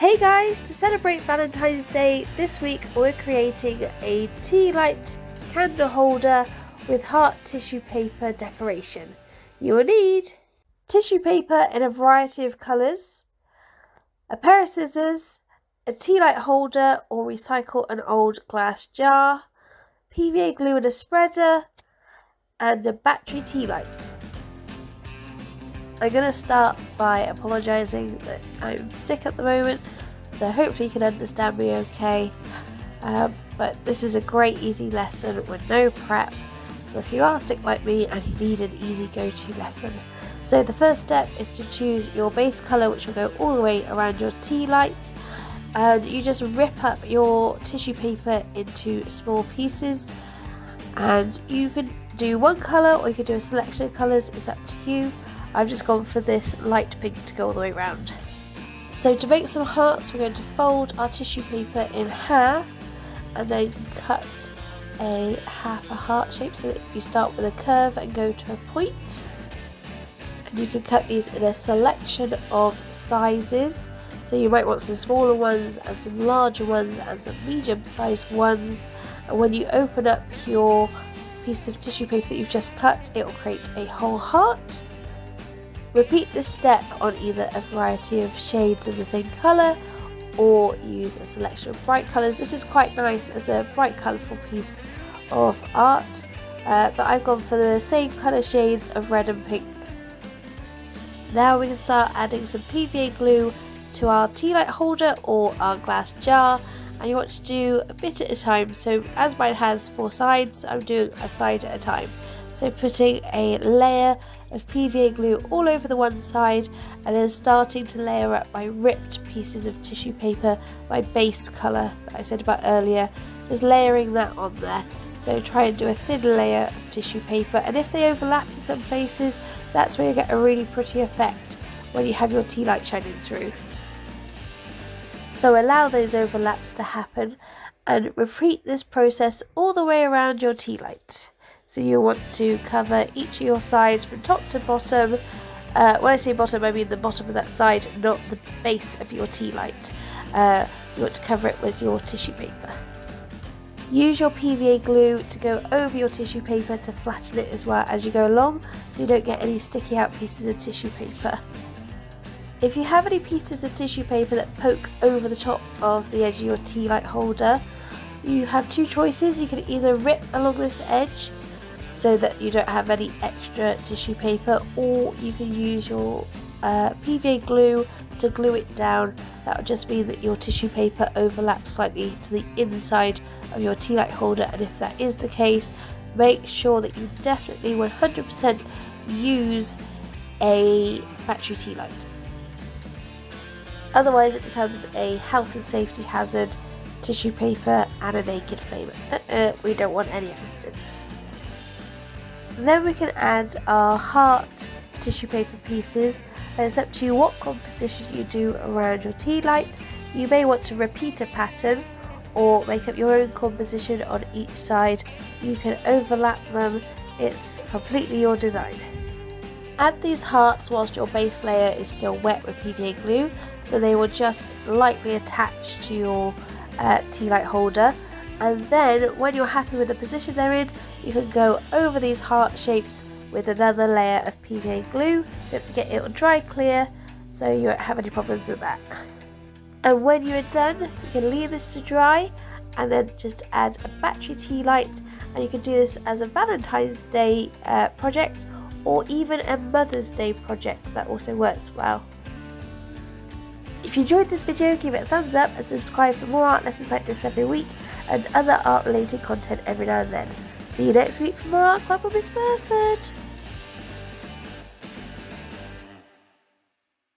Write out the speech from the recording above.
Hey guys, to celebrate Valentine's Day, this week we're creating a Tealight candle holder with heart tissue paper decoration. You will need tissue paper in a variety of colours, a pair of scissors, a Tealight holder or recycle an old glass jar, PVA glue and a spreader, and a battery Tealight. I'm going to start by apologising that I'm sick at the moment, so hopefully you can understand me okay. But this is a great easy lesson with no prep for if you are sick like me and you need an easy go-to lesson. So the first step is to choose your base colour, which will go all the way around your Tealight, and you just rip up your tissue paper into small pieces, and you can do one colour or you can do a selection of colours, it's up to you. I've just gone for this light pink to go all the way around. So to make some hearts, we're going to fold our tissue paper in half and then cut a half a heart shape so that you start with a curve and go to a point. And you can cut these in a selection of sizes. So you might want some smaller ones and some larger ones and some medium-sized ones. And when you open up your piece of tissue paper that you've just cut, it will create a whole heart. Repeat this step on either a variety of shades of the same colour or use a selection of bright colours. This is quite nice as a bright colourful piece of art, but I've gone for the same colour shades of red and pink. Now we can start adding some PVA glue to our Tealight holder or our glass jar, and you want to do a bit at a time. So as mine has 4 sides, I'm doing a side at a time. So putting a layer of PVA glue all over the one side and then starting to layer up my ripped pieces of tissue paper, my base colour that I said about earlier, just layering that on there. So try and do a thin layer of tissue paper, and if they overlap in some places, that's where you get a really pretty effect when you have your Tealight shining through. So allow those overlaps to happen and repeat this process all the way around your Tealight. So you want to cover each of your sides from top to bottom. When I say bottom, I mean the bottom of that side, not the base of your Tealight. You want to cover it with your tissue paper. Use your PVA glue to go over your tissue paper to flatten it as well as you go along, so you don't get any sticky out pieces of tissue paper. If you have any pieces of tissue paper that poke over the top of the edge of your Tealight holder, you have 2 choices. You can either rip along this edge so that you don't have any extra tissue paper, or you can use your PVA glue to glue it down. That would just mean that your tissue paper overlaps slightly to the inside of your Tealight holder, and if that is the case, make sure that you definitely 100% use a battery Tealight. Otherwise it becomes a health and safety hazard, tissue paper and a naked flame. We don't want any accidents. Then we can add our heart tissue paper pieces, and it's up to you what composition you do around your Tealight. You may want to repeat a pattern or make up your own composition on each side. You can overlap them, it's completely your design. Add these hearts whilst your base layer is still wet with PVA glue, so they will just lightly attach to your Tealight holder. And then when you're happy with the position they're in, you can go over these heart shapes with another layer of PVA glue. Don't forget it will dry clear, so you won't have any problems with that. And when you are done, you can leave this to dry and then just add a battery Tealight, and you can do this as a Valentine's Day project or even a Mother's Day project. That also works well. If you enjoyed this video, give it a thumbs up and subscribe for more art lessons like this every week and other art related content every now and then. See you next week for more Art Club with Miss Burford.